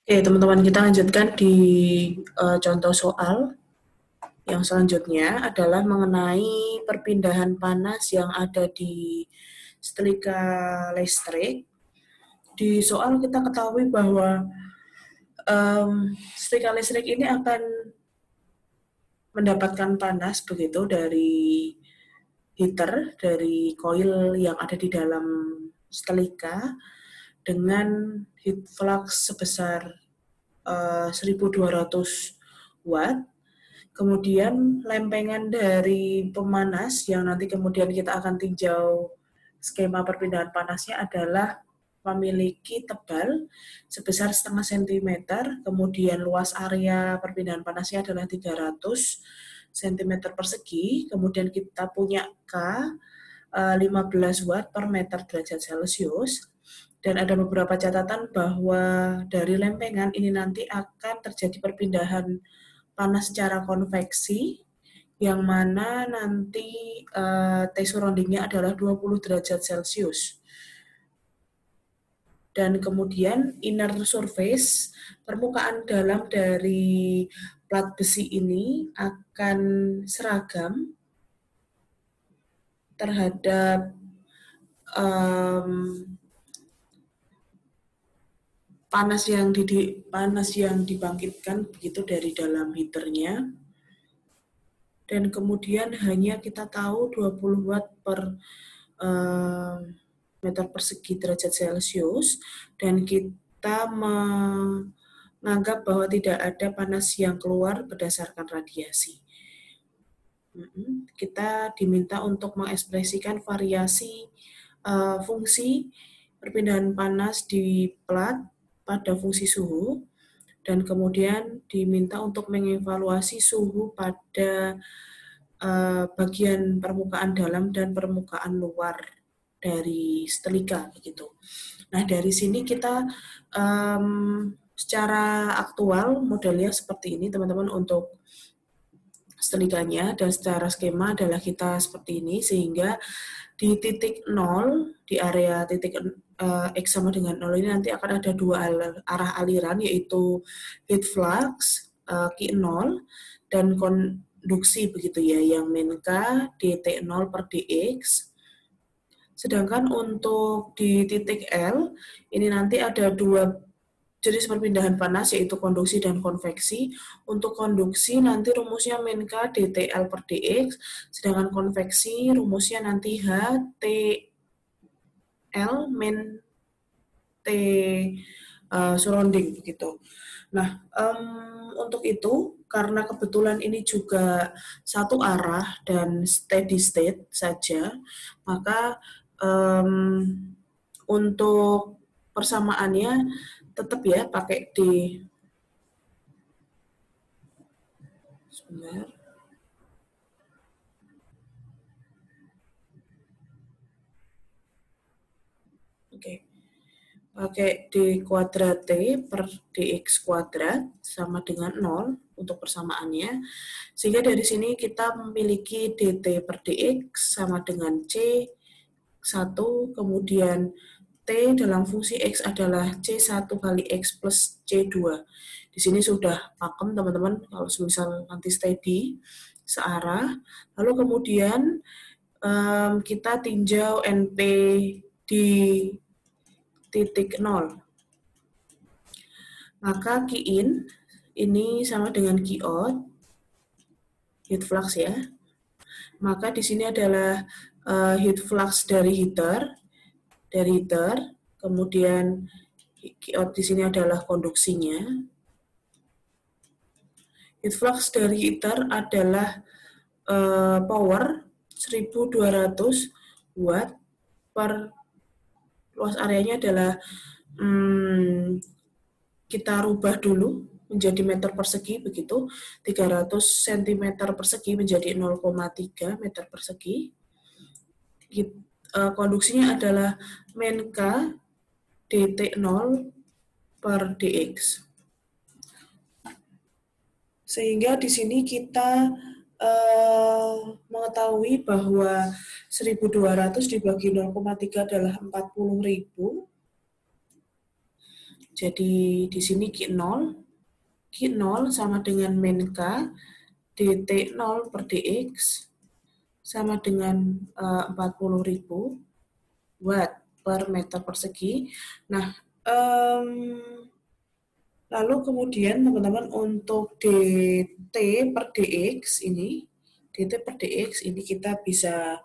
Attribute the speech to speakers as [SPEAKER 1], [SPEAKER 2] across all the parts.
[SPEAKER 1] Oke, teman-teman, kita lanjutkan di contoh soal. Yang selanjutnya adalah mengenai perpindahan panas yang ada di setrika listrik. Di soal kita ketahui bahwa setrika listrik ini akan mendapatkan panas begitu dari heater, dari koil yang ada di dalam setrika dengan heat flux sebesar 1200 watt. Kemudian lempengan dari pemanas yang nanti kemudian kita akan tinjau skema perpindahan panasnya adalah memiliki tebal sebesar 0,5 cm, kemudian luas area perpindahan panasnya adalah 300 cm persegi, kemudian kita punya K 15 watt per meter derajat Celcius, dan ada beberapa catatan bahwa dari lempengan ini nanti akan terjadi perpindahan panas secara konveksi, yang mana nanti T surroundingnya adalah 20 derajat Celcius. Dan kemudian inner surface, permukaan dalam dari plat besi ini akan seragam terhadap panas yang dibangkitkan begitu dari dalam heaternya. Dan kemudian hanya kita tahu 20 watt per meter persegi derajat Celcius, dan kita menganggap bahwa tidak ada panas yang keluar berdasarkan radiasi. Kita diminta untuk mengekspresikan variasi fungsi perpindahan panas di plat pada fungsi suhu, dan kemudian diminta untuk mengevaluasi suhu pada bagian permukaan dalam dan permukaan luar dari setrika begitu. Nah, dari sini kita secara aktual modelnya seperti ini, teman-teman, untuk setrikanya, dan secara skema adalah kita seperti ini, sehingga di titik 0, di area titik X sama dengan 0 ini nanti akan ada dua arah aliran, yaitu heat flux Q0 dan konduksi begitu ya, yang min K dt0 per dx. Sedangkan untuk di titik L ini nanti ada dua jenis perpindahan panas, yaitu konduksi dan konveksi. Untuk konduksi nanti rumusnya min K dTL per dx, sedangkan konveksi rumusnya nanti H TL min T surrounding begitu. Nah, untuk itu, karena kebetulan ini juga satu arah dan steady state saja, maka untuk persamaannya tetap ya pakai D. Sebentar. Oke. Pakai D kuadrat T per dx kuadrat sama dengan 0 untuk persamaannya. Sehingga dari sini kita memiliki dt per dx sama dengan C1, kemudian T dalam fungsi X adalah C1 kali X plus C2. Di sini sudah pakem, teman-teman, kalau misal nanti steady searah. Lalu kemudian kita tinjau NP di titik 0. Maka Q-in ini sama dengan Q-out, heat flux ya. Maka di sini adalah heat flux dari heater, kemudian Q-out di sini adalah konduksinya. Heat flux dari heater adalah power 1200 watt per luas areanya adalah kita rubah dulu menjadi meter persegi begitu, 300 cm persegi menjadi 0,3 meter persegi. Konduksinya adalah min K dt0 per dx. Sehingga di sini kita mengetahui bahwa 1200 dibagi 0,3 adalah 40.000. Jadi di sini Q0 sama dengan min K dt0 per dx sama dengan 40.000 watt per meter persegi. Nah, lalu kemudian teman-teman untuk dt per dx ini, kita bisa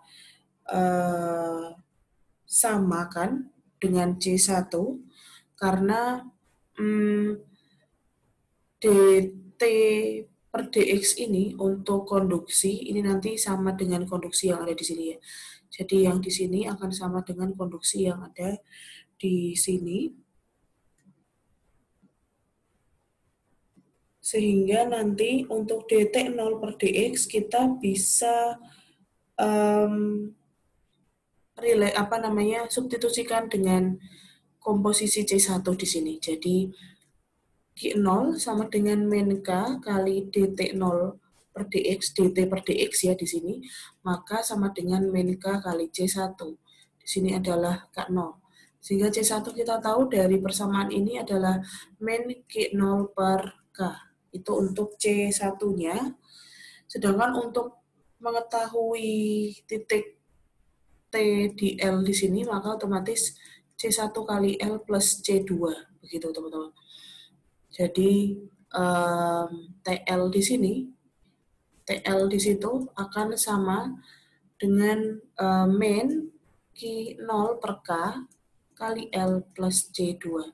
[SPEAKER 1] samakan dengan C1 karena dt per dx ini untuk konduksi ini nanti sama dengan konduksi yang ada di sini ya. Jadi yang di sini akan sama dengan konduksi yang ada di sini. Sehingga nanti untuk dt0 per dx kita bisa substitusikan dengan komposisi C1 di sini. Jadi Q0 sama dengan min K kali dt0 per dx, dt per dx ya di sini, maka sama dengan min K kali C1. Di sini adalah K0. Sehingga C1 kita tahu dari persamaan ini adalah min Q0 per K. Itu untuk C1-nya. Sedangkan untuk mengetahui titik T di L di sini, maka otomatis C1 kali L plus C2. Begitu teman-teman. Jadi TL di sini, TL di situ akan sama dengan min Q0 per K kali L plus C2.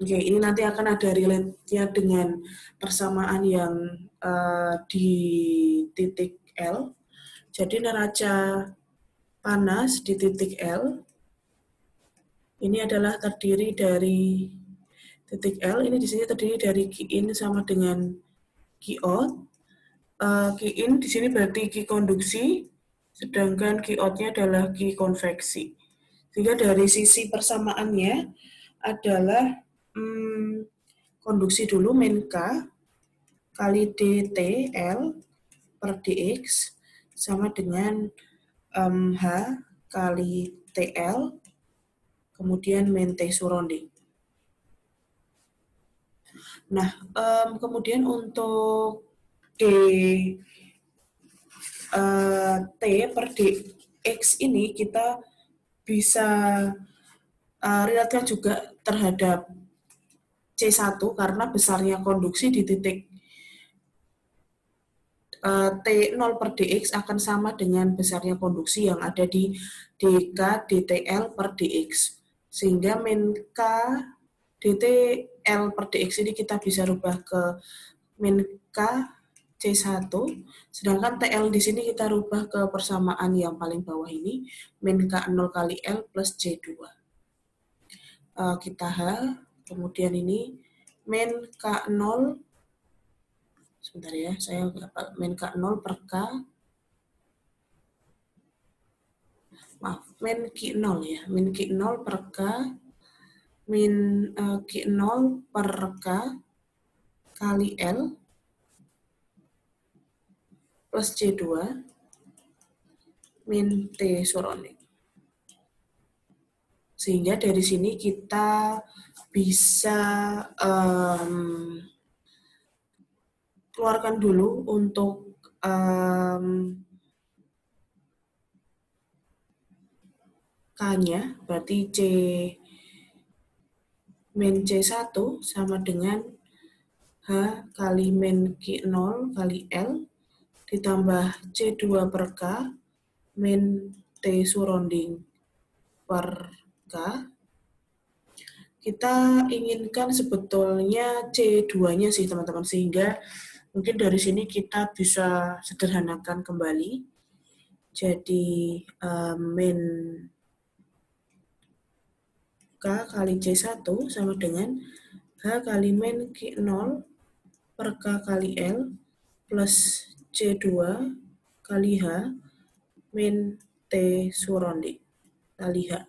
[SPEAKER 1] Oke, ini nanti akan ada relate-nya dengan persamaan yang di titik L. Jadi neraca panas di titik L ini adalah terdiri dari titik L, ini di sini terdiri dari Q-in sama dengan Q-out. Q-in di sini berarti Q konduksi, sedangkan Q-out-nya adalah Q konveksi. Sehingga dari sisi persamaannya adalah konduksi dulu min K kali dt L per dx sama dengan H kali TL kemudian min T surrounding. Nah, kemudian untuk T per dx ini kita bisa relatkan juga terhadap C1 karena besarnya konduksi di titik T0 per dx akan sama dengan besarnya konduksi yang ada di dk dtl per dx. Sehingga min k dtl per dx ini kita bisa rubah ke min k C1, sedangkan TL di sini kita rubah ke persamaan yang paling bawah ini, min K0 kali L plus C2. Kita H, kemudian ini min K0, sebentar ya, saya min K0 per K, maaf, min Q0 ya, min Q0 per K, min Q0 per K kali L plus C2 min T surrounding. Sehingga dari sini kita bisa keluarkan dulu untuk K-nya, berarti C min C1 sama dengan H kali min Q0 kali L ditambah C2 per K min T surrounding per K. Kita inginkan sebetulnya C2-nya sih teman-teman, sehingga mungkin dari sini kita bisa sederhanakan kembali. Jadi min K kali C1 sama dengan H kali min Q0 per K kali L plus C2 kali H min T surrounding kali H.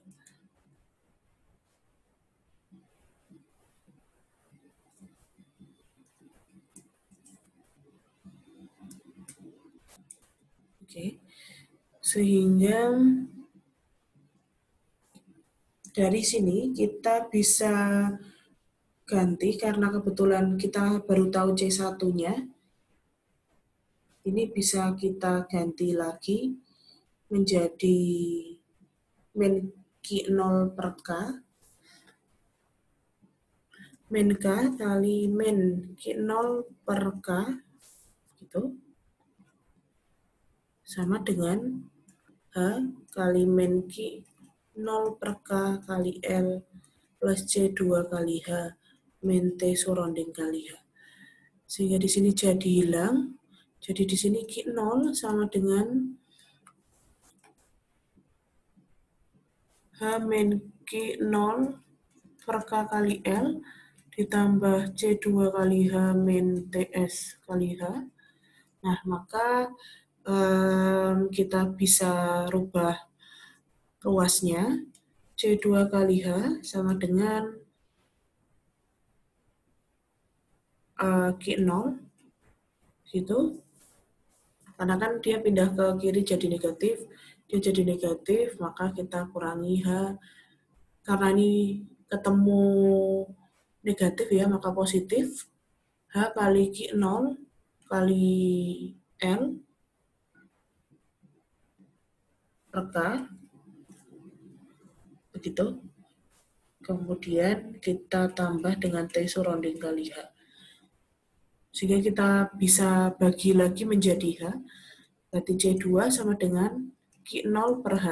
[SPEAKER 1] Oke. Sehingga Dari sini kita bisa ganti karena kebetulan kita baru tahu C1-nya. Ini bisa kita ganti lagi menjadi min Q0 per K. Min K kali min Q0 per K gitu. Sama dengan H kali min Q0 per K kali L plus C2 kali H min T surrounding kali H. Sehingga di sini jadi hilang. Jadi di sini Q0 sama dengan H min Q0 per K kali L ditambah C2 kali H min TS kali H. Nah, maka kita bisa rubah ruasnya. C2 kali H sama dengan Q0 gitu. Karena kan dia pindah ke kiri jadi negatif, dia jadi negatif, maka kita kurangi H. Karena ini ketemu negatif ya, maka positif. H kali Q0 kali L per K. Begitu. Kemudian kita tambah dengan T surrounding kali H. Sehingga kita bisa bagi lagi menjadi H. Berarti C2 sama dengan Q0 per H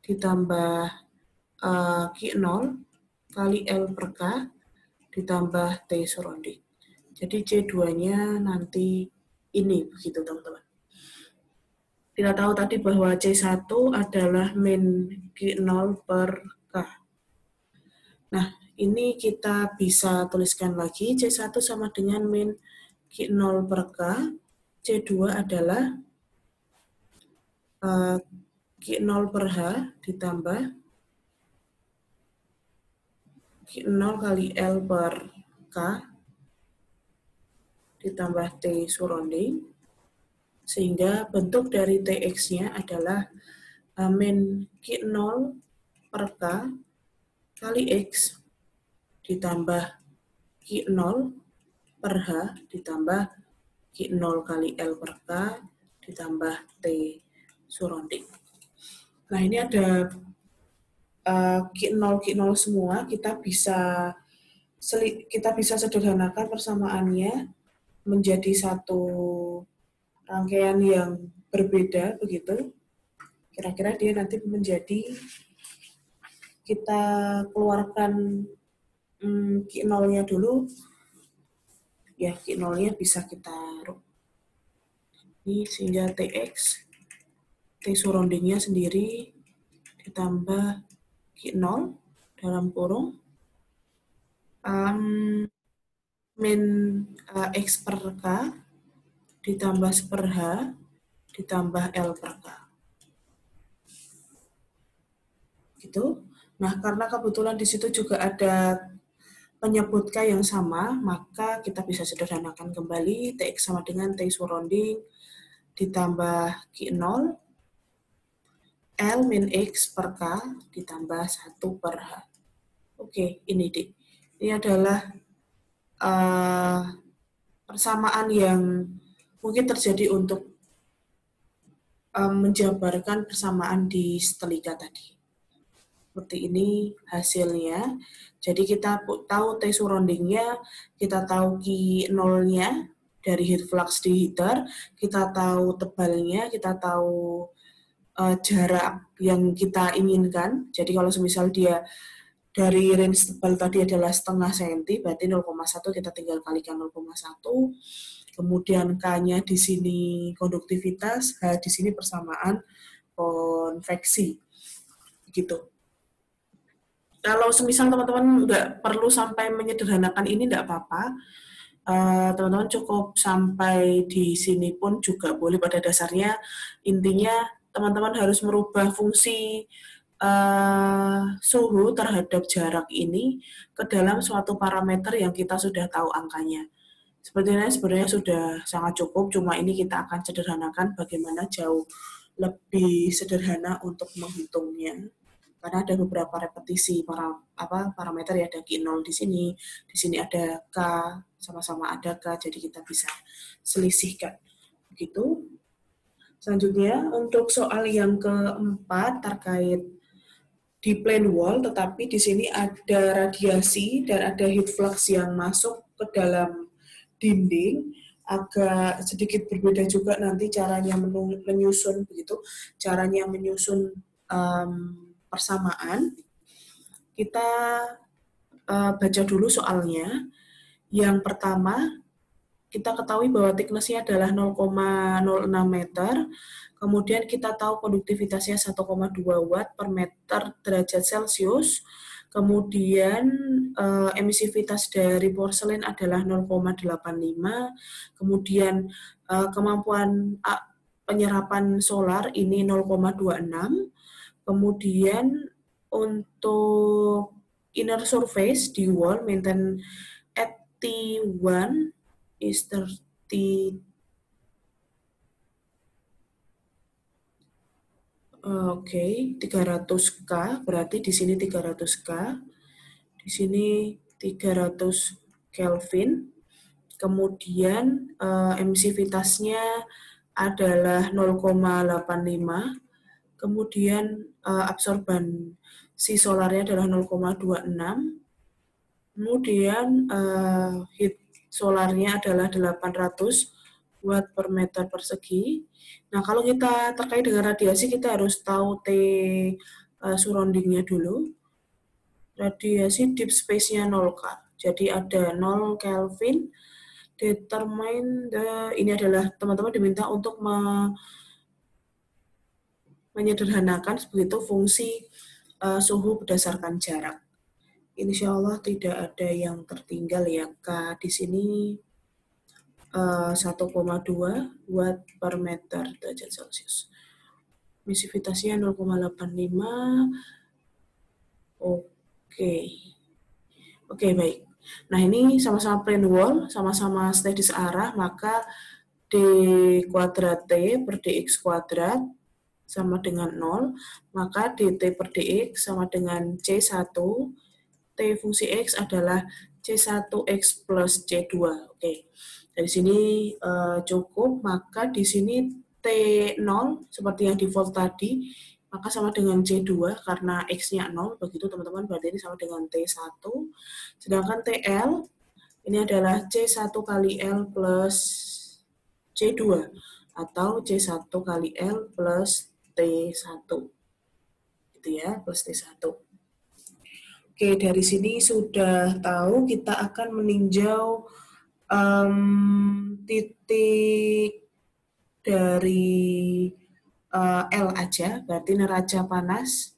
[SPEAKER 1] ditambah Q0 kali L per K ditambah T surrounding. Jadi C2-nya nanti ini, begitu teman-teman. Kita tahu tadi bahwa C1 adalah min Q0 per K. Nah, ini kita bisa tuliskan lagi, C1 sama dengan min Q0 per K, C2 adalah Q0 per H ditambah Q0 kali L per K ditambah T surrounding, sehingga bentuk dari Tx-nya adalah min Q0 per K kali X ditambah Q0 per H ditambah Q0 kali L per K ditambah T surrounding. Nah, ini ada Q0 semua, kita bisa sederhanakan persamaannya menjadi satu rangkaian yang berbeda begitu. Kira-kira dia nanti menjadi, kita keluarkan Q0-nya dulu. Ya, Q0-nya bisa kita ini, sehingga Tx, T surrounding-nya sendiri ditambah Q0 dalam kurung min X per K ditambah per H ditambah L per K. Gitu. Nah, karena kebetulan di situ juga ada penyebut K yang sama, maka kita bisa sederhanakan kembali. Tx sama dengan T surrounding ditambah Q0 L min X per K ditambah 1 per H. Oke, ini deh. Ini adalah persamaan yang mungkin terjadi untuk menjabarkan persamaan di setelika tadi. Seperti ini hasilnya. Jadi kita tahu T surrounding-nya, kita tahu Q0-nya dari heat flux di heater, kita tahu tebalnya, kita tahu jarak yang kita inginkan. Jadi kalau semisal dia dari range tebal tadi adalah setengah senti, berarti 0,1 kita tinggal kalikan 0,1. Kemudian K-nya di sini konduktivitas, H di sini persamaan konveksi. Gitu. Kalau semisal teman-teman nggak perlu sampai menyederhanakan ini, nggak apa-apa. Teman-teman cukup sampai di sini pun juga boleh. Pada dasarnya intinya teman-teman harus merubah fungsi suhu terhadap jarak ini ke dalam suatu parameter yang kita sudah tahu angkanya. Sepertinya sebenarnya sudah sangat cukup, cuma ini kita akan sederhanakan bagaimana jauh lebih sederhana untuk menghitungnya. karena ada beberapa repetisi parameter ya, ada Q0 di sini ada K, sama-sama ada K, jadi kita bisa selisihkan. Begitu. Selanjutnya, untuk soal yang keempat terkait di plane wall, tetapi di sini ada radiasi dan ada heat flux yang masuk ke dalam dinding. Agak sedikit berbeda juga nanti caranya menyusun begitu, caranya menyusun persamaan. Kita baca dulu soalnya. Yang pertama, kita ketahui bahwa thickness-nya adalah 0,06 meter. Kemudian kita tahu konduktivitasnya 1,2 watt per meter derajat Celcius. Kemudian emisivitas dari porselen adalah 0,85. Kemudian kemampuan penyerapan solar ini 0,26. Kemudian untuk inner surface di wall maintain at T1 is 30. Oke, 300K, berarti di sini 300K, di sini 300 Kelvin. Kemudian emisivitasnya adalah 0,85. Kemudian absorban si solarnya adalah 0,26. Kemudian heat solarnya adalah 800 watt per meter persegi. Nah, kalau kita terkait dengan radiasi, kita harus tahu T surrounding-nya dulu. Radiasi deep space-nya 0 K. Jadi ada 0 Kelvin. Determine ini adalah teman-teman diminta untuk menyederhanakan begitu fungsi suhu berdasarkan jarak. Insya Allah tidak ada yang tertinggal ya. K di sini 1,2 watt per meter derajat Celcius. Emisivitasnya 0,85. Oke, baik. Nah, ini sama-sama plane wall, sama-sama steady searah, maka D kuadrat T per dx kuadrat sama dengan 0, maka dt per dx sama dengan C1, T fungsi X adalah C1X plus C2. Oke, dari sini cukup, maka di sini T0 seperti yang default tadi, maka sama dengan C2 karena X-nya 0, begitu teman-teman, berarti ini sama dengan T1. Sedangkan TL ini adalah C1 kali L plus C2 atau C1 kali L plus T1. Gitu ya, plus T1. Oke, dari sini sudah tahu kita akan meninjau titik dari L aja, berarti neraca panas.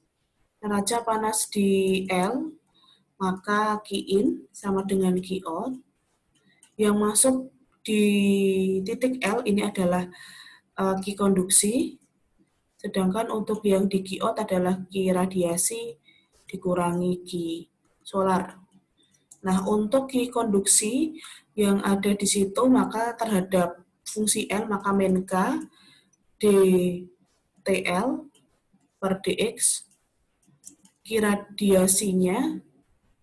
[SPEAKER 1] Neraca panas di L, maka Q-in sama dengan Q-out. Yang masuk di titik L ini adalah Q konduksi, sedangkan untuk yang di Q-out adalah Q radiasi dikurangi Q solar. Nah, untuk Q konduksi yang ada di situ, maka terhadap fungsi L, maka min K dTL per dx, Q radiasinya,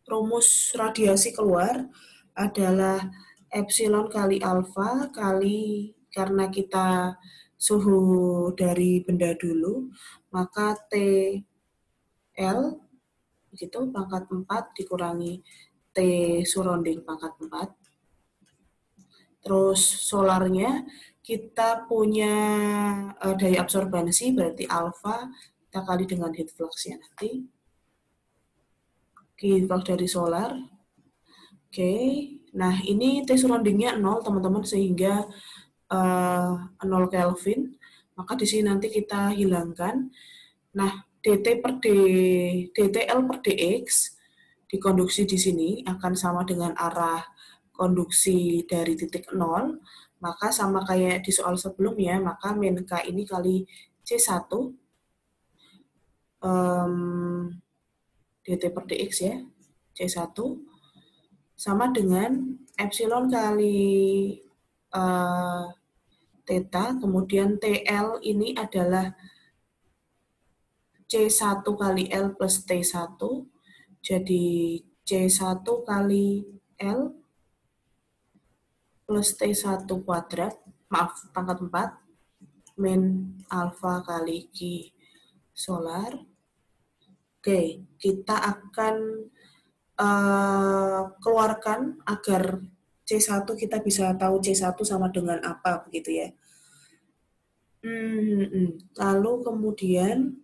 [SPEAKER 1] rumus radiasi keluar adalah epsilon kali alfa kali, karena kita suhu dari benda dulu, maka TL begitu pangkat 4 dikurangi T surrounding pangkat 4. Terus solarnya kita punya daya absorbansi berarti alfa kita kali dengan heat flux-nya nanti. Heat flux dari solar. Oke. Nah, ini T surrounding-nya 0 teman-teman, sehingga 0 Kelvin. Maka di sini nanti kita hilangkan. Nah, DTL per dx dikonduksi di sini akan sama dengan arah konduksi dari titik 0, maka sama kayak di soal sebelumnya, maka min K ini kali C1 dt per dx ya, C1 sama dengan epsilon kali theta, kemudian TL ini adalah C1 kali L plus T1, jadi C1 kali L plus T1 kuadrat, maaf, pangkat 4, min alfa kali Q solar. Oke, kita akan keluarkan agar C1 kita bisa tahu C1 sama dengan apa, begitu ya. Lalu kemudian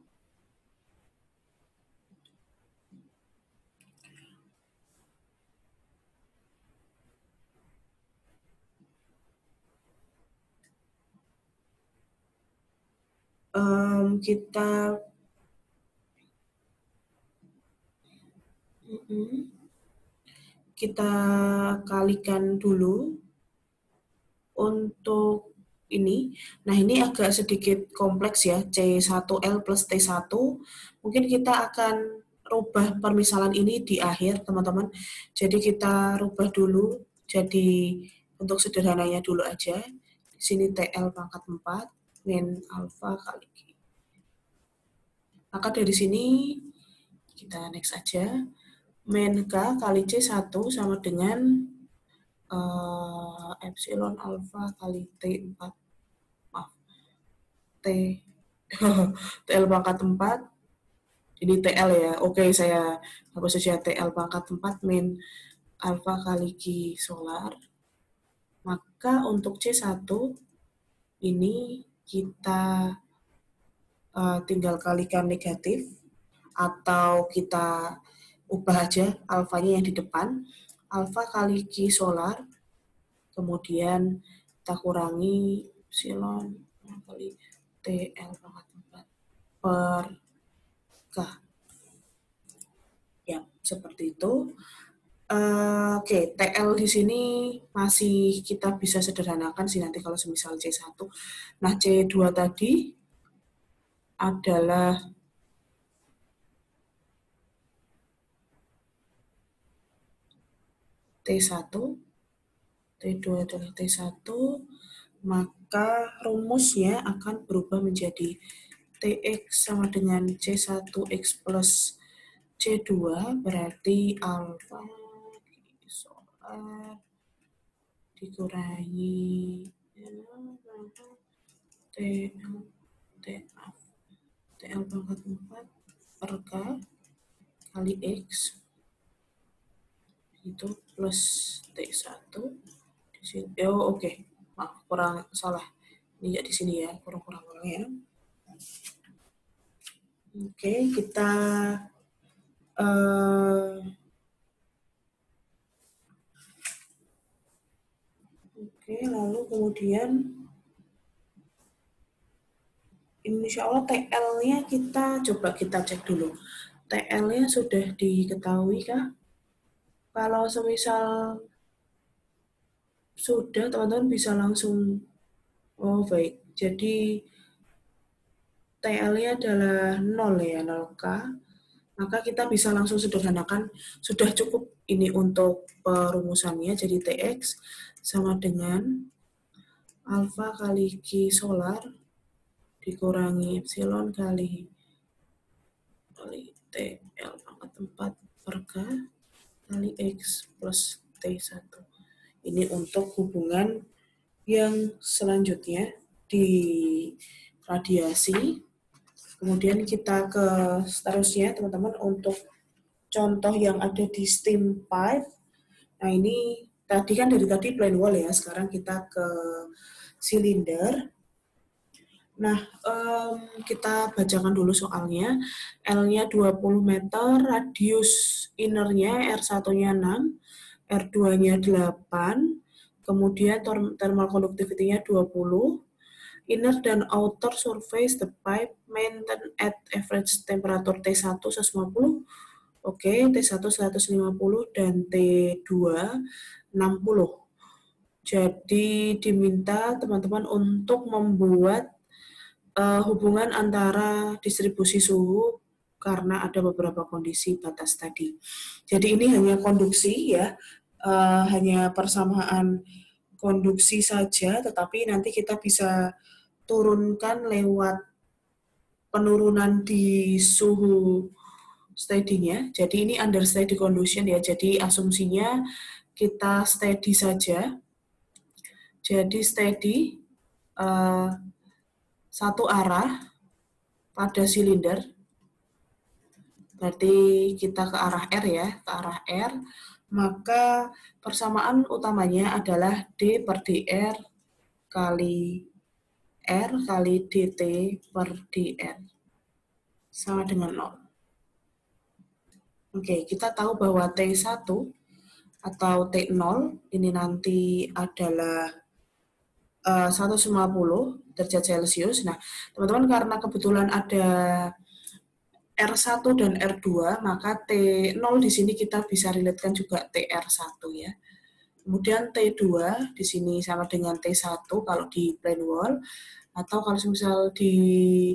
[SPEAKER 1] kita kalikan dulu untuk ini. Nah, ini agak sedikit kompleks ya, C1L plus T1. Mungkin kita akan rubah permisalan ini di akhir, teman-teman. Jadi kita rubah dulu, jadi untuk sederhananya dulu aja. Di sini TL pangkat 4, min alfa kali Q. Maka dari sini, kita next aja. Min K kali C1 sama dengan epsilon alfa kali T4, maaf, TL pangkat 4, ini TL ya, oke saya hapus saja TL pangkat 4 min alfa kali Q solar. Maka untuk C1 ini kita tinggal kalikan negatif, atau kita ubah aja alfanya yang di depan, alfa kali Q solar, kemudian kita kurangi epsilon kali TL pangkat 4 per K. Ya, seperti itu. Oke, TL di sini masih kita bisa sederhanakan sih nanti kalau semisal C1. Nah, C2 tadi adalah T1, T2 adalah T1, maka rumusnya akan berubah menjadi TX sama dengan C1X plus C2, berarti alfa solar dikurangi TL pangkat 4 per K kali X itu plus T1 di sini. Oh, oke. Maaf, kurang salah. Ini ya di sini ya, kurang ya. Oke, kita lalu kemudian insya Allah TL-nya kita coba kita cek dulu. TL-nya sudah diketahui kah? Kalau semisal sudah, teman-teman bisa langsung, oh baik, jadi TL-nya adalah 0 ya, 0K, maka kita bisa langsung sederhanakan, sudah cukup ini untuk perumusannya, jadi TX sama dengan alfa kali Q solar dikurangi epsilon kali TL pangkat 4 per K kali X plus T1. Ini untuk hubungan yang selanjutnya di radiasi. Kemudian kita ke seterusnya, teman-teman, untuk contoh yang ada di STEAM 5. Nah, ini tadi kan dari tadi plane wall ya, sekarang kita ke silinder. Nah, kita bacakan dulu soalnya. L-nya 20 meter, radius innernya R1-nya 6, R2-nya 8, kemudian thermal conductivity-nya 20, inner dan outer surface the pipe maintain at average temperature T1 150, oke, T1 150, dan T2 60. Jadi diminta teman-teman untuk membuat hubungan antara distribusi suhu karena ada beberapa kondisi batas tadi. Jadi ini hanya konduksi ya, hanya persamaan konduksi saja, tetapi nanti kita bisa turunkan lewat penurunan di suhu steady-nya. Jadi ini under steady condition ya. Jadi asumsinya kita steady saja. Jadi steady satu arah pada silinder. Berarti kita ke arah R ya, ke arah R. Maka persamaan utamanya adalah D per dR kali R kali dt per dr sama dengan 0. Oke, kita tahu bahwa T1 atau T0 ini nanti adalah 150 derajat Celcius. Nah, teman-teman karena kebetulan ada R1 dan R2, maka T0 di sini kita bisa relatekan juga TR1 ya. Kemudian T2 di sini sama dengan T1 kalau di plane wall, atau kalau misal di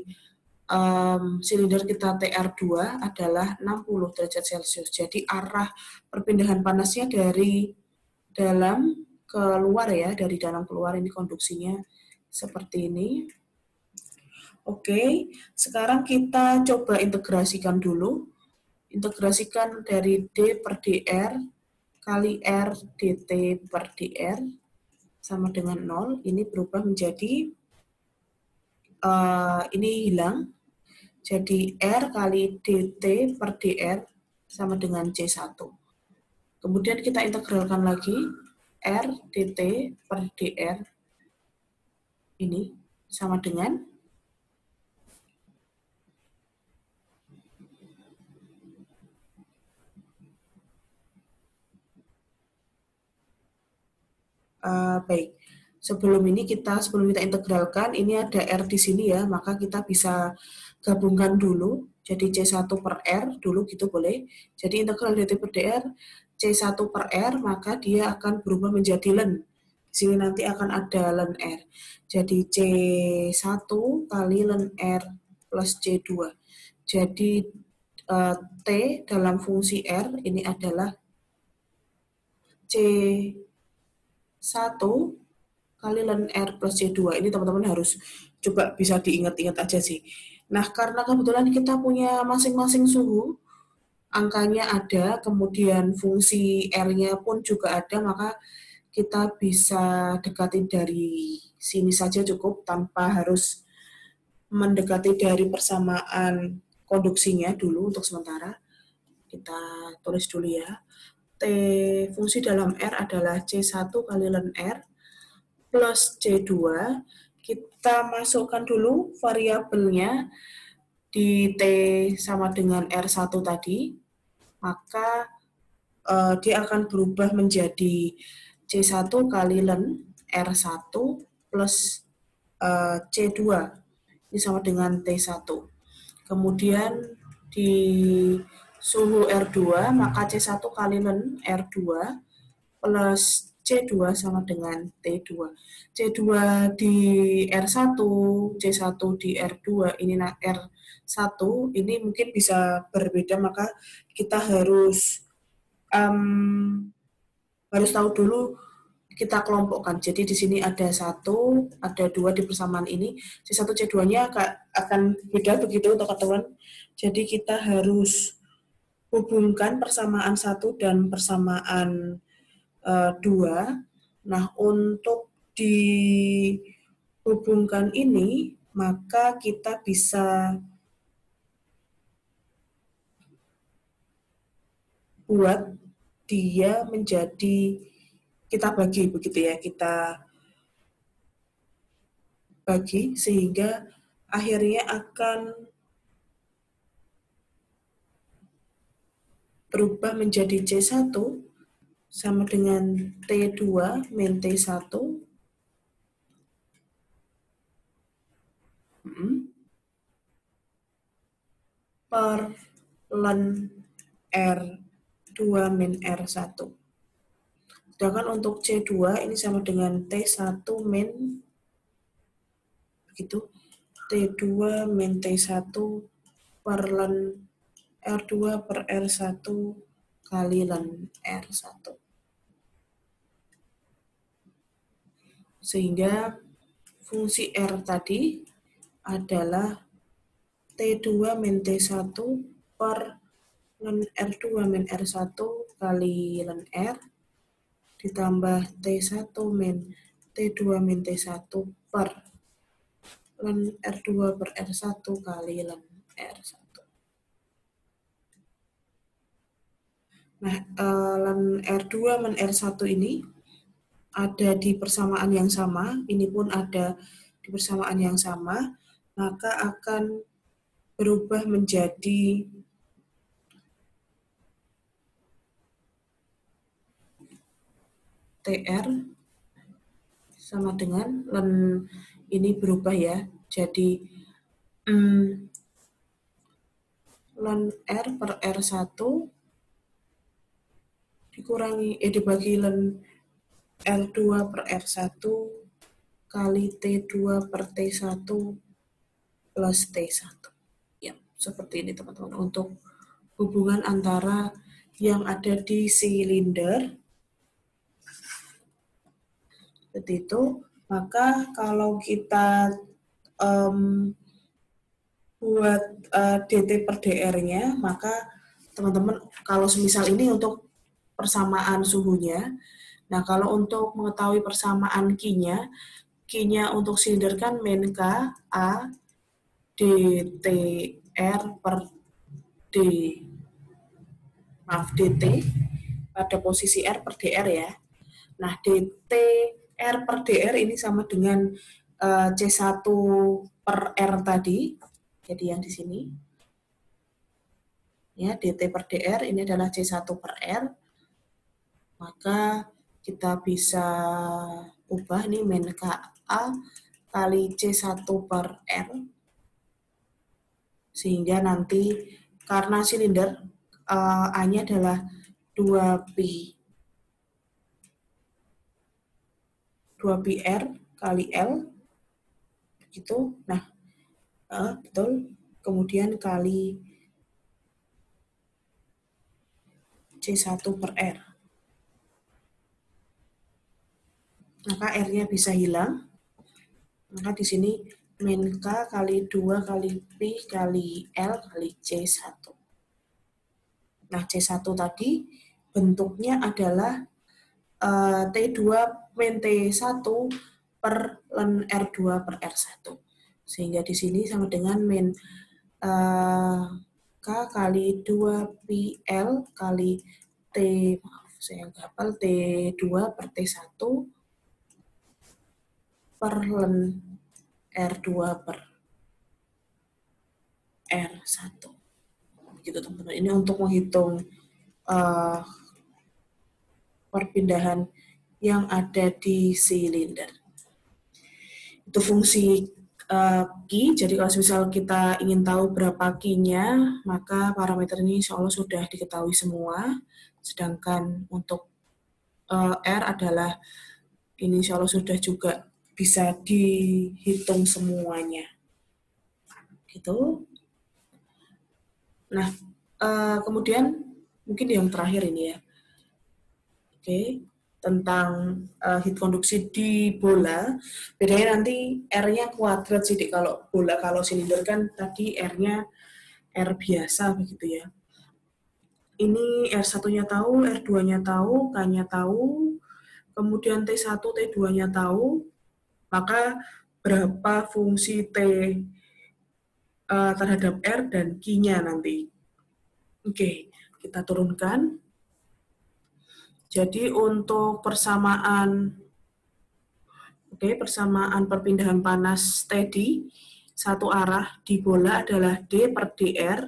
[SPEAKER 1] silinder kita TR2 adalah 60 derajat Celcius. Jadi arah perpindahan panasnya dari dalam keluar ya, dari dalam keluar ini konduksinya seperti ini. Oke, sekarang kita coba integrasikan dulu. Integrasikan dari D per dr kali R dt per dr sama dengan 0. Ini berubah menjadi, ini hilang. Jadi R kali dt per dr sama dengan C1. Kemudian kita integralkan lagi R dt per dr ini sama dengan baik. Sebelum kita integralkan, ini ada R di sini ya, maka kita bisa gabungkan dulu. Jadi C1 per R dulu gitu boleh. Jadi integral dt per dr C1 per R, maka dia akan berubah menjadi ln. Di sini nanti akan ada ln R. Jadi C1 kali ln R plus C2. Jadi T dalam fungsi R ini adalah C1 kali ln R plus C2. Ini teman-teman harus coba bisa diingat-ingat aja sih. Nah, karena kebetulan kita punya masing-masing suhu, angkanya ada, kemudian fungsi R-nya pun juga ada, maka kita bisa dekati dari sini saja cukup, tanpa harus mendekati dari persamaan konduksinya dulu untuk sementara. Kita tulis dulu ya. T fungsi dalam R adalah C1 kali ln R plus C2. Kita masukkan dulu variabelnya di T sama dengan R1 tadi, maka dia akan berubah menjadi C1 kali ln R1 plus C2. Ini sama dengan T1. Kemudian di suhu R2, maka C1 kali ln R2 plus C2 sama dengan T2. C2 di R1, C1 di R2, ini R1, ini mungkin bisa berbeda, maka kita harus tahu dulu, kita kelompokkan. Jadi di sini ada 1, ada 2 di persamaan ini. C1, C2-nya akan beda begitu teman-teman. Jadi kita harus hubungkan persamaan 1 dan persamaan 2. Nah, untuk dihubungkan ini, maka kita bisa buat dia menjadi, kita bagi begitu ya, kita bagi sehingga akhirnya akan berubah menjadi C1 sama dengan T2 min T1 per ln R2 min R1. Sedangkan untuk C2 ini sama dengan T1 min begitu, T2 min T1 per ln R2 per R1 kali ln R1. Sehingga fungsi R tadi adalah T2 min T1 per ln R2 min R1 kali ln R ditambah T1 min T2 min T1 per ln R2 per R1 kali ln R1. Nah, ln R2 min R1 ini ada di persamaan yang sama, ini pun ada di persamaan yang sama, maka akan berubah menjadi TR sama dengan ln ini berubah ya, jadi ln R per R1 dikurangi, dibagi ln R2 per R1 kali T2 per T1 plus T1. Ya, seperti ini teman-teman untuk hubungan antara yang ada di silinder. Seperti itu. Maka kalau kita buat DT per DR-nya, maka teman-teman kalau semisal ini untuk persamaan suhunya. Nah, kalau untuk mengetahui persamaan Q-nya untuk silinder kan min K A DTR per DT pada posisi R per DR ya. Nah, DTR per DR ini sama dengan C1 per R tadi. Jadi yang di sini. Ya, DT per DR ini adalah C1 per R. Maka kita bisa ubah nih min KA kali C1 per R. Sehingga nanti karena silinder A-nya adalah 2πr kali L. Begitu. Nah, betul. Kemudian kali C1 per R. Maka R-nya bisa hilang. Maka di sini min K kali 2 kali P kali L kali C1. Nah, C1 tadi bentuknya adalah T2 min T1 per ln R2 per R1. Sehingga di sini sama dengan min K kali 2πL kali T, maaf saya nggak hafal, T2 per T1 per ln R2 per R1. Begitu teman-teman. Ini untuk menghitung perpindahan yang ada di silinder. Itu fungsi Q. Jadi kalau misal kita ingin tahu berapa Q-nya, maka parameter ini insya Allah sudah diketahui semua. Sedangkan untuk R adalah ini insya Allah sudah juga bisa dihitung semuanya. Gitu. Nah, kemudian mungkin yang terakhir ini ya. Oke, tentang heat konduksi di bola. Bedanya nanti R-nya kuadrat sih, kalau bola, kalau silinder kan tadi R-nya R biasa begitu ya. Ini R1-nya tahu, R2-nya tahu, K-nya tahu, kemudian T1, T2-nya tahu, maka berapa fungsi T terhadap R dan Q-nya nanti. Oke, kita turunkan. Jadi untuk persamaan perpindahan panas steady satu arah di bola adalah D per DR.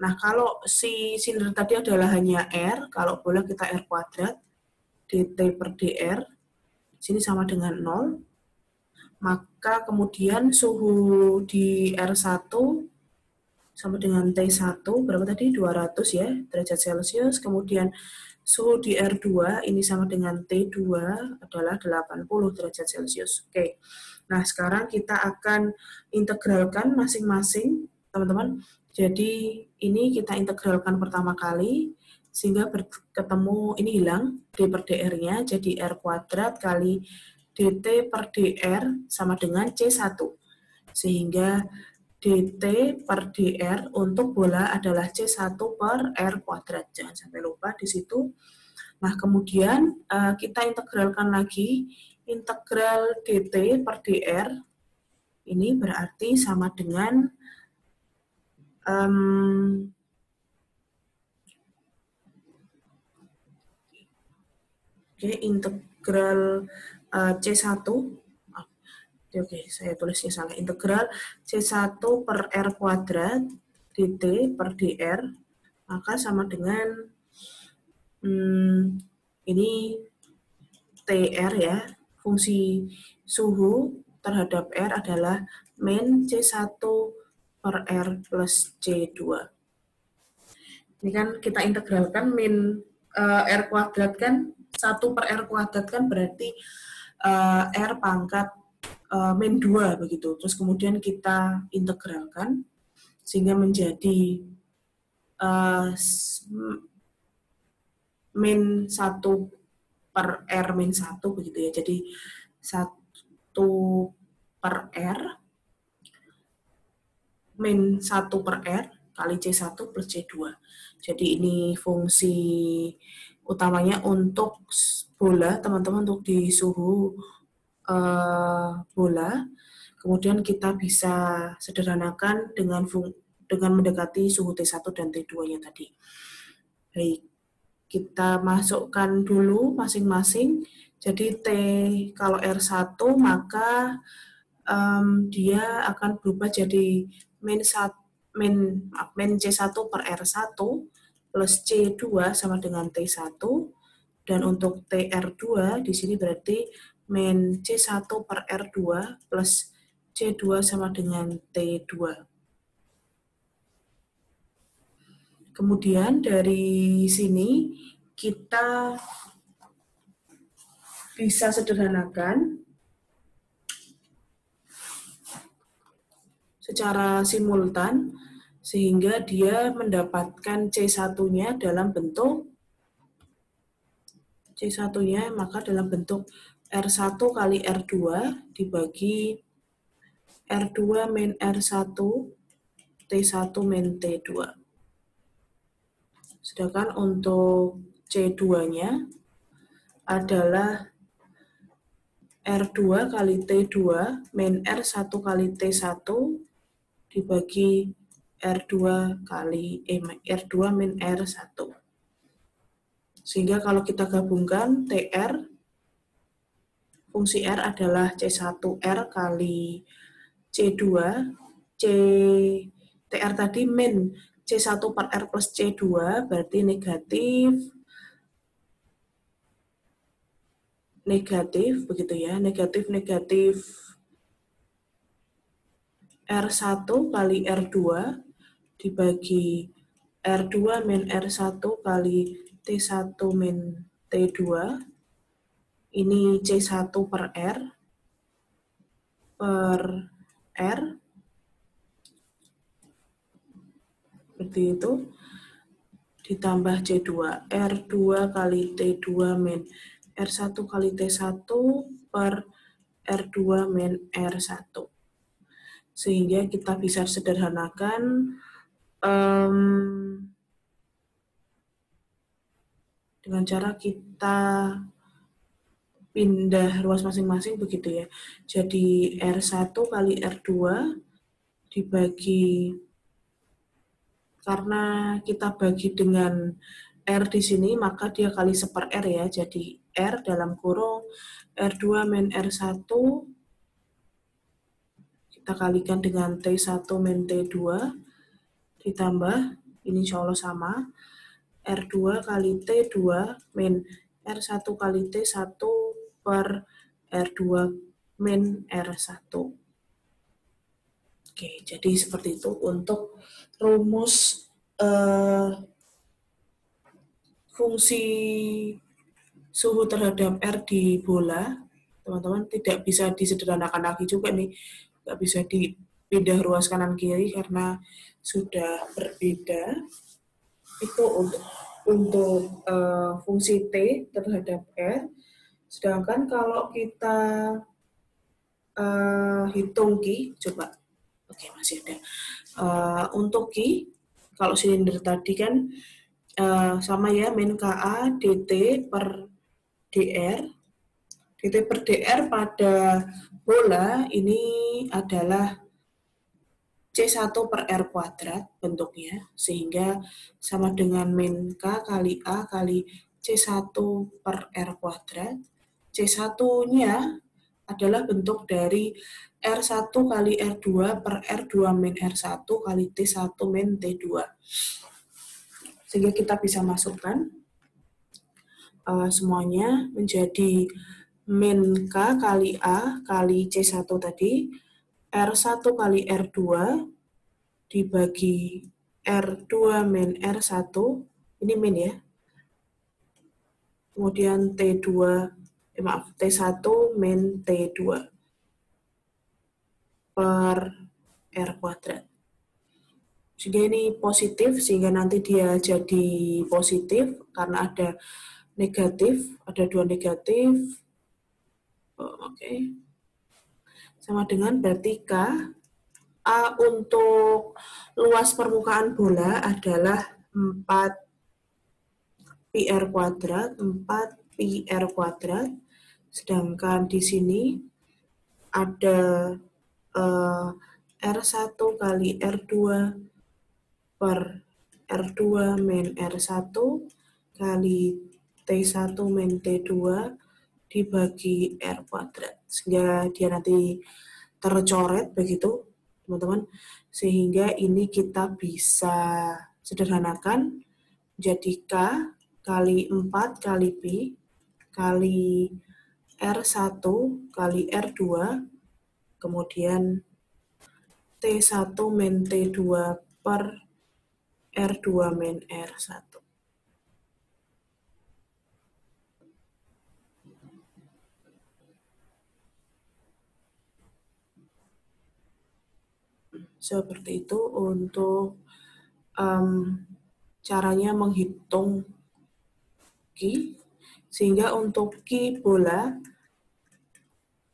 [SPEAKER 1] Nah, kalau si silinder tadi adalah hanya R, kalau bola kita R kuadrat, DT per DR, sini sama dengan 0. Maka kemudian suhu di R1 sama dengan T1, berapa tadi? 200 ya, derajat Celcius. Kemudian suhu di R2 ini sama dengan T2 adalah 80 derajat Celcius. Oke. Nah, sekarang kita akan integralkan masing-masing, teman-teman. Jadi, ini kita integralkan pertama kali, sehingga ketemu, ini hilang, D per DR-nya, jadi R kuadrat kali DT per DR sama dengan C1. Sehingga D dt per dr untuk bola adalah C1 per R kuadrat. Jangan sampai lupa di situ. Nah, kemudian kita integralkan lagi. Integral dt per dr ini berarti sama dengan integral C1. Oke, saya tulisnya salah. Integral C1 per R kuadrat dt per dr, maka sama dengan ini TR ya, fungsi suhu terhadap R adalah min C1 per R plus C2. Ini kan kita integralkan min R kuadrat kan, 1 per R kuadrat kan berarti R pangkat min 2 begitu. Terus kemudian kita integralkan sehingga menjadi min 1 per R min 1 begitu ya. Jadi 1 per R min 1 per R kali C1 plus C2. Jadi ini fungsi utamanya untuk bola, teman-teman, untuk di suhu bola. Kemudian kita bisa sederhanakan dengan mendekati suhu T1 dan T2-nya tadi. Baik, kita masukkan dulu masing-masing. Jadi T kalau R1 maka dia akan berubah jadi min C1 per R1 plus C2 sama dengan T1. Dan untuk TR2 di sini berarti min C1 per R2 plus C2 sama dengan T2. Kemudian dari sini kita bisa sederhanakan secara simultan sehingga dia mendapatkan C1-nya dalam bentuk C1-nya maka dalam bentuk R1 kali R2 dibagi R2 min R1 T1 min T2. Sedangkan untuk C2-nya adalah R2 kali T2 min R1 kali T1 dibagi R2 min R1. Sehingga kalau kita gabungkan TR, fungsi R adalah C1R kali C2, TR tadi min C1 per R plus C2, berarti negatif begitu ya, negatif R1 kali R2 dibagi R2 min R1 kali T1 min T2, ini C1 per R, seperti itu, ditambah C2, R2 kali T2 min R1 kali T1 per R2 min R1. Sehingga kita bisa sederhanakan dengan cara kita pindah ruas masing-masing begitu ya. Jadi R1 kali R2 dibagi, karena kita bagi dengan R di sini maka dia kali 1/R ya. Jadi R dalam kurung R2 min R1 kita kalikan dengan T1 min T2 ditambah, ini insya Allah sama, R2 kali T2 min R1 kali T1 per R2 min R1. Oke, jadi seperti itu untuk rumus fungsi suhu terhadap R di bola. Teman-teman tidak bisa disederhanakan lagi juga nih, nggak bisa dipindah ruas kanan kiri karena sudah berbeda. Itu untuk fungsi T terhadap R. Sedangkan kalau kita hitung Ki, coba Oke, masih ada. Untuk Ki, kalau silinder tadi kan sama ya, min KA dt per dr. dt per dr pada bola ini adalah C1 per R kuadrat bentuknya, sehingga sama dengan min K kali A kali C1 per R kuadrat. C1-nya adalah bentuk dari R1 kali R2 per R2 min R1 kali T1 min T2. Sehingga kita bisa masukkan semuanya menjadi min K kali A kali C1 tadi, R1 kali R2 dibagi R2 min R1, ini min ya, kemudian T1 min T2 per R kuadrat. Sehingga ini positif, sehingga nanti dia jadi positif karena ada negatif, ada 2 negatif. Oke. Sama dengan berarti K. A untuk luas permukaan bola adalah 4 pi R kuadrat, 4 pi R kuadrat. Sedangkan di sini ada R1 kali R2 per R2 min R1 kali T1 min T2 dibagi R kuadrat. Sehingga dia nanti tercoret begitu, teman-teman. Sehingga ini kita bisa sederhanakan jadi K kali 4 kali Pi kali R1 kali R2 kemudian T1 min T2 per R2 min R1. Seperti itu untuk caranya menghitung Ki. Sehingga untuk Ki bola,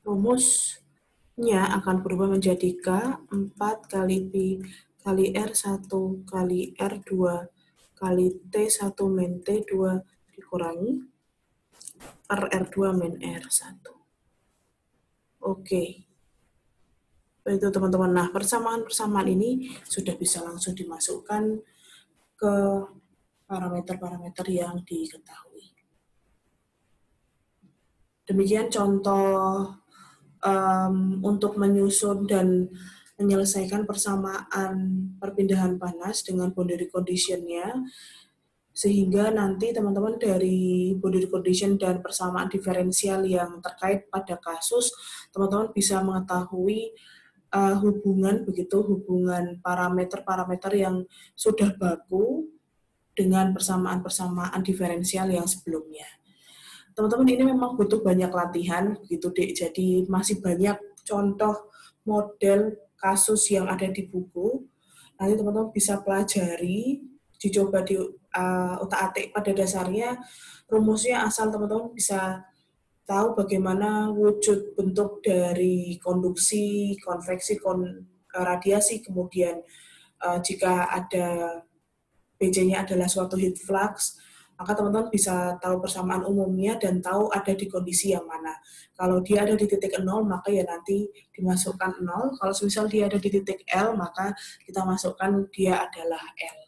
[SPEAKER 1] rumusnya akan berubah menjadi K 4 kali Pi kali R1 kali R2 kali T1 min T2 dikurangi per R2 min R1. Oke. Itu teman-teman. Nah, persamaan-persamaan ini sudah bisa langsung dimasukkan ke parameter-parameter yang diketahui. Demikian contoh untuk menyusun dan menyelesaikan persamaan perpindahan panas dengan boundary condition-nya, sehingga nanti teman-teman dari boundary condition dan persamaan diferensial yang terkait pada kasus, teman-teman bisa mengetahui hubungan parameter-parameter yang sudah baku dengan persamaan-persamaan diferensial yang sebelumnya. Teman-teman ini memang butuh banyak latihan gitu Dek. Jadi masih banyak contoh model kasus yang ada di buku. Nanti teman-teman bisa pelajari, dicoba di utak-atik. Pada dasarnya rumusnya asal teman-teman bisa tahu bagaimana wujud bentuk dari konduksi, konveksi, radiasi, kemudian jika ada BJ-nya adalah suatu heat flux, maka teman-teman bisa tahu persamaan umumnya dan tahu ada di kondisi yang mana. Kalau dia ada di titik 0, maka ya nanti dimasukkan 0. Kalau misal dia ada di titik L, maka kita masukkan dia adalah L.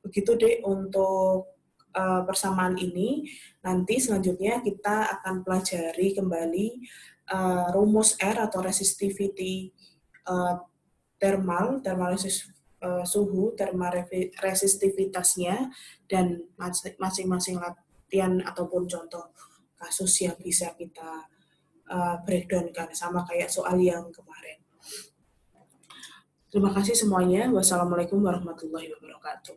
[SPEAKER 1] Begitu deh untuk persamaan ini. Nanti selanjutnya kita akan pelajari kembali rumus R atau resistivity thermal suhu, thermal resistivitasnya, dan masing-masing latihan ataupun contoh kasus yang bisa kita breakdown-kan, sama kayak soal yang kemarin. Terima kasih semuanya. Wassalamualaikum warahmatullahi wabarakatuh.